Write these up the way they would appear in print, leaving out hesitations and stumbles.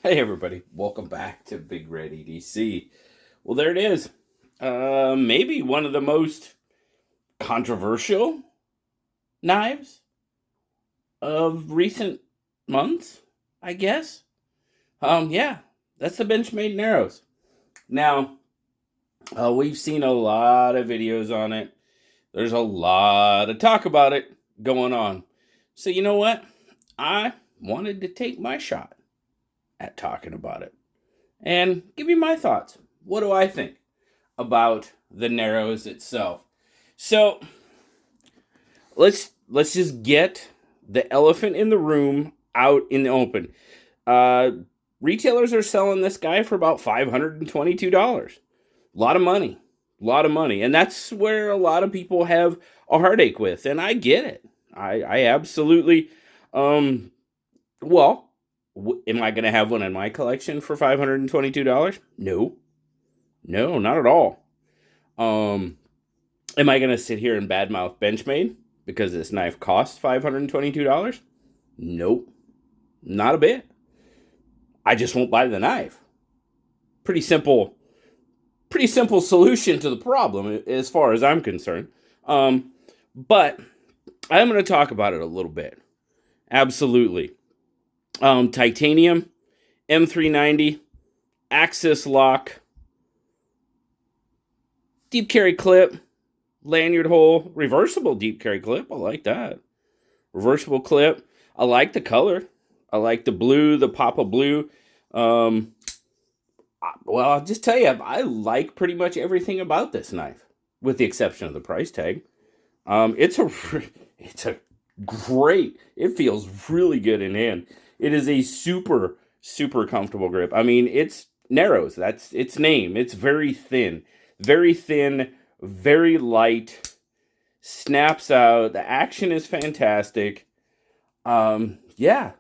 Hey everybody, welcome back to BigRedEDC. Well, there it is. Maybe one of the most controversial knives of recent months, I guess. Yeah, that's the Benchmade Narrows. Now, we've seen a lot of videos on it. There's a lot of talk about it going on. So you know what? I wanted to take my shot at talking about it and give you my thoughts. What do I think about the Narrows itself? So let's just get the elephant in the room out in the open. Uh, Retailers are selling this guy for about $522. A lot of money, and that's where a lot of people have a heartache with, and I get it. I absolutely. Well, am I going to have one in my collection for $522? No, not at all. Am I going to sit here and badmouth Benchmade because this knife costs $522? Nope, not a bit. I just won't buy the knife. Pretty simple solution to the problem as far as I'm concerned. But I'm going to talk about it a little bit. Absolutely. Titanium, M390, axis lock, deep carry clip, lanyard hole, reversible deep carry clip. I like that. Reversible clip. I like the color. I like the blue, the Papa blue. Well, I'll just tell you, I like pretty much everything about this knife, with the exception of the price tag. It's a great. It feels really good in hand. It is a super comfortable grip. I mean, it's Narrows. That's its name. It's very thin, very light. Snaps out. The action is fantastic. Yeah.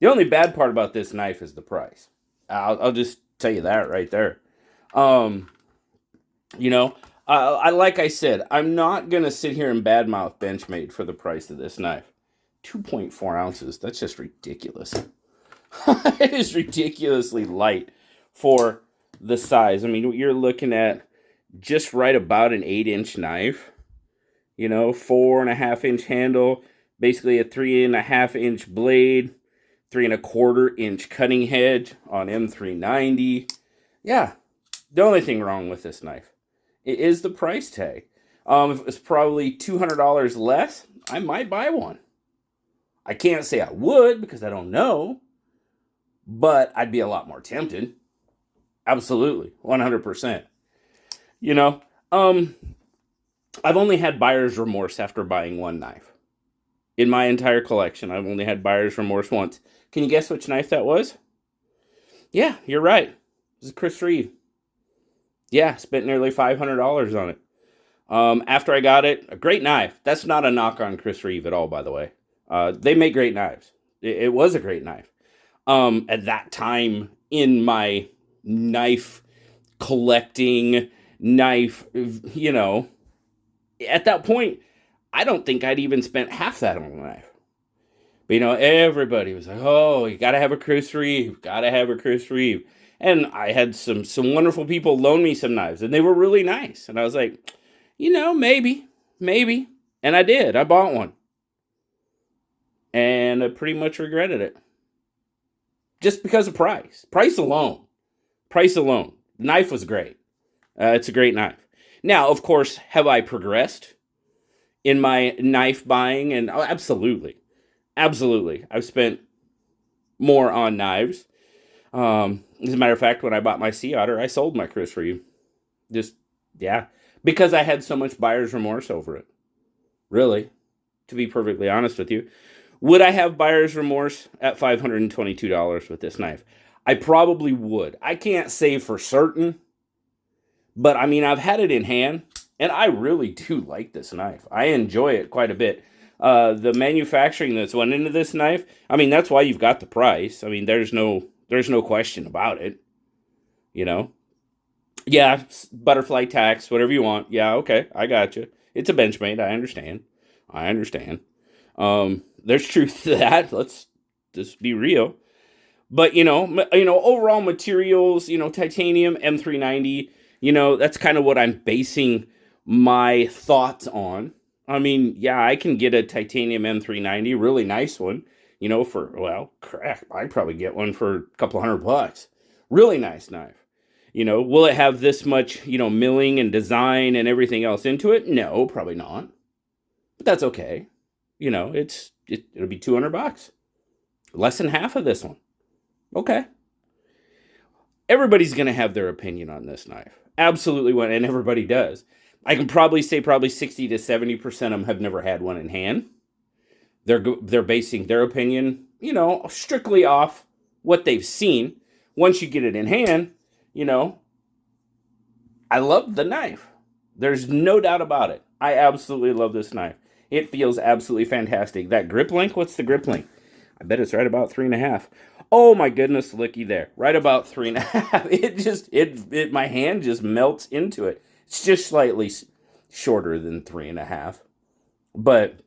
The only bad part about this knife is the price. I'll just tell you that right there. Um, like I said, I'm not gonna sit here and badmouth Benchmade for the price of this knife. 2.4 ounces. That's just ridiculous. It is ridiculously light for the size. I mean, you're looking at just right about an 8-inch knife. 4.5-inch handle, basically a 3.5-inch blade, 3.25-inch cutting edge on M390. Yeah, the only thing wrong with this knife is the price tag. If it was probably $200 less, I might buy one. I can't say I would because I don't know, but I'd be a lot more tempted. Absolutely, 100%. You know, I've only had buyer's remorse after buying one knife. In my entire collection, I've only had buyer's remorse once. Can you guess which knife that was? Yeah, you're right. It was a Chris Reeve. Yeah, spent nearly $500 on it. After I got it, a great knife. That's not a knock on Chris Reeve at all, by the way. They make great knives. It was a great knife. At that time in my knife collecting, at that point, I don't think I'd even spent half that on a knife. But, everybody was like, oh, you got to have a Chris Reeve. And I had some wonderful people loan me some knives, and they were really nice. And I was like, maybe. And I did. I bought one. And I pretty much regretted it. Just because of price. Price alone. The knife was great. It's a great knife. Now, of course, have I progressed in my knife buying? And absolutely. I've spent more on knives. As a matter of fact, when I bought my Sea Otter, I sold my Chris Reeve. Because I had so much buyer's remorse over it. Really, to be perfectly honest with you. Would I have buyer's remorse at $522 with this knife? I probably would. I can't say for certain, but I mean, I've had it in hand, and I really do like this knife. I enjoy it quite a bit. The manufacturing that's went into this knife, I mean, that's why you've got the price. I mean, there's no question about it. Yeah, butterfly tax, whatever you want. Yeah, okay, I got you. It's a Benchmade. I understand. There's truth to that. Let's just be real. But, overall materials, titanium, M390, that's kind of what I'm basing my thoughts on. I mean, yeah, I can get a titanium M390, really nice one, for, well, crap, I'd probably get one for a couple $100. Really nice knife. Will it have this much, milling and design and everything else into it? No, probably not. But that's okay. It'll be $200. Less than half of this one. Okay. Everybody's going to have their opinion on this knife. Absolutely one, and everybody does. I can probably say 60 to 70% of them have never had one in hand. They're basing their opinion, strictly off what they've seen. Once you get it in hand, I love the knife. There's no doubt about it. I absolutely love this knife. It feels absolutely fantastic. That grip length, what's the grip length? I bet it's right about 3.5. Oh my goodness, looky there. Right about 3.5. My hand just melts into it. It's just slightly shorter than 3.5. But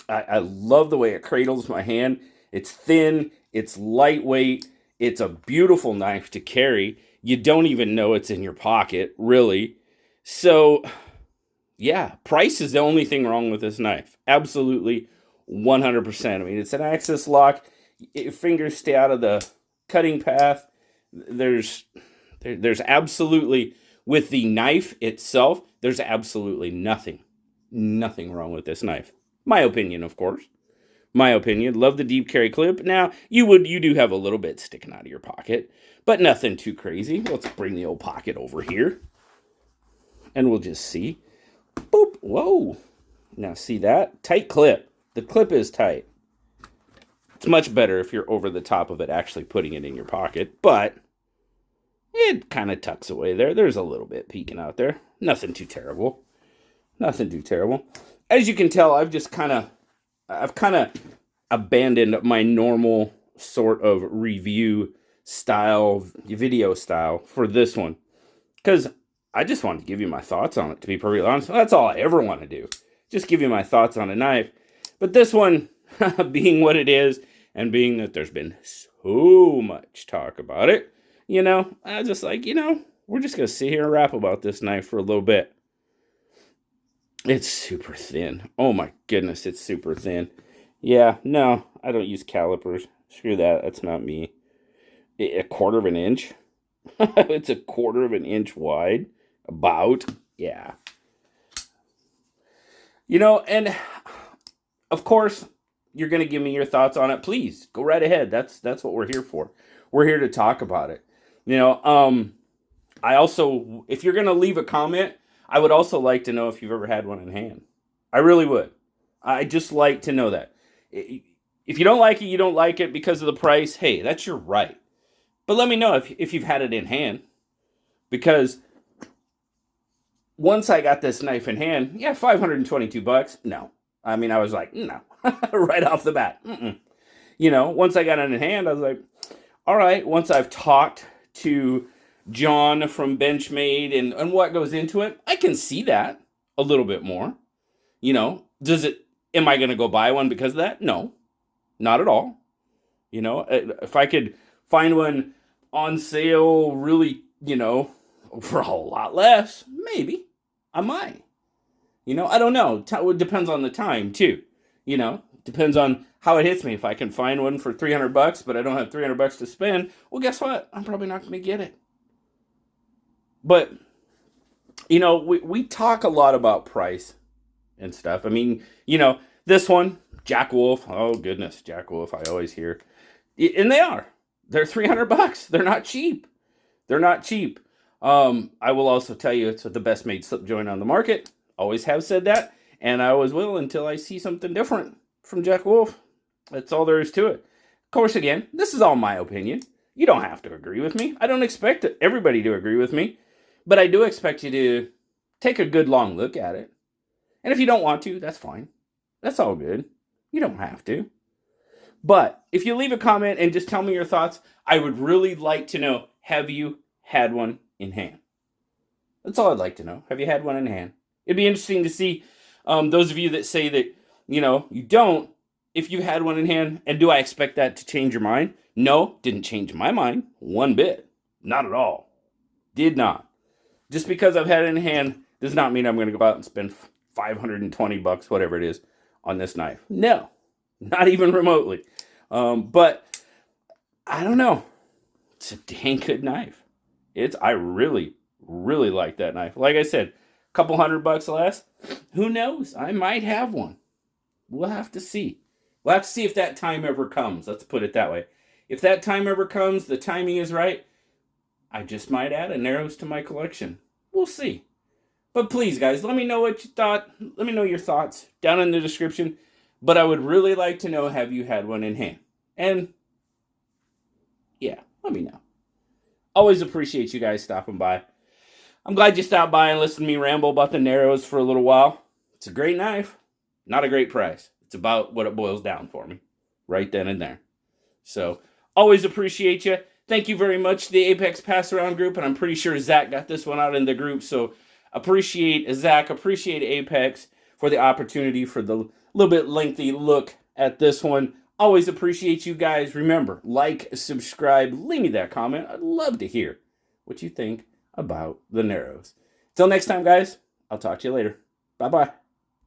I love the way it cradles my hand. It's thin, it's lightweight, it's a beautiful knife to carry. You don't even know it's in your pocket, really. So, yeah, price is the only thing wrong with this knife. Absolutely 100%. I mean, it's an access lock. Fingers stay out of the cutting path. There's absolutely, with the knife itself, there's absolutely nothing wrong with this knife. My opinion, of course. My opinion. Love the deep carry clip. Now, you do have a little bit sticking out of your pocket, but nothing too crazy. Let's bring the old pocket over here, and we'll just see. Boop. Whoa. Now, see that? Tight clip. The clip is tight. It's much better if you're over the top of it, actually putting it in your pocket, but it kind of tucks away there. There's a little bit peeking out there. Nothing too terrible. Nothing too terrible. As you can tell, I've kind of abandoned my normal sort of review style, video style for this one, because I just wanted to give you my thoughts on it, to be perfectly honest. That's all I ever want to do. Just give you my thoughts on a knife. But this one, being what it is, and being that there's been so much talk about it, I was just like, we're just going to sit here and rap about this knife for a little bit. It's super thin. Oh my goodness, it's super thin. Yeah, no, I don't use calipers. Screw that, that's not me. A quarter of an inch? It's a quarter of an inch wide. About. Yeah. And of course, you're going to give me your thoughts on it. Please, go right ahead. That's what we're here for. We're here to talk about it. I also, if you're going to leave a comment, I would also like to know if you've ever had one in hand. I really would. I just like to know that. If you don't like it, you don't like it because of the price. Hey, that's your right. But let me know if you've had it in hand. Because once I got this knife in hand, yeah, $522. No. I mean, I was like, no. Right off the bat. Once I got it in hand, I was like, all right. Once I've talked to John from Benchmade and what goes into it, I can see that a little bit more. Am I going to go buy one because of that? No, not at all. If I could find one on sale really, for a whole lot less, maybe I might. I don't know. It depends on the time too. Depends on how it hits me. If I can find one for $300, but I don't have $300 to spend, well, guess what? I'm probably not going to get it. But, we talk a lot about price and stuff. I mean, this one, Jack Wolf. Oh, goodness, Jack Wolf, I always hear. And they are. They're $300. They're not cheap. They're not cheap. I will also tell you it's the best made slip joint on the market. Always have said that. And I always will until I see something different from Jack Wolf. That's all there is to it. Of course, again, this is all my opinion. You don't have to agree with me. I don't expect everybody to agree with me. But I do expect you to take a good long look at it. And if you don't want to, that's fine. That's all good. You don't have to. But if you leave a comment and just tell me your thoughts, I would really like to know, have you had one in hand? That's all I'd like to know. Have you had one in hand? It'd be interesting to see those of you that say that, you don't. if you had one in hand. And do I expect that to change your mind? No, didn't change my mind one bit. Not at all. Did not. Just because I've had it in hand does not mean I'm going to go out and spend $520, whatever it is, on this knife. No, not even remotely. But I don't know. It's a dang good knife. I really, really like that knife. Like I said, a couple $100 less. Who knows? I might have one. We'll have to see. We'll have to see if that time ever comes. Let's put it that way. If that time ever comes, the timing is right, I just might add a Narrows to my collection. We'll see. But please, guys, let me know what you thought. Let me know your thoughts down in the description. But I would really like to know, have you had one in hand? And yeah, let me know. Always appreciate you guys stopping by. I'm glad you stopped by and listened to me ramble about the Narrows for a little while. It's a great knife. Not a great price. It's about what it boils down for me. Right then and there. So, always appreciate you. Thank you very much to the Apex Pass Around group, and I'm pretty sure Zach got this one out in the group, so appreciate Zach, appreciate Apex for the opportunity for the little bit lengthy look at this one. Always appreciate you guys. Remember, like, subscribe, leave me that comment. I'd love to hear what you think about the Narrows. Till next time, guys, I'll talk to you later. Bye-bye.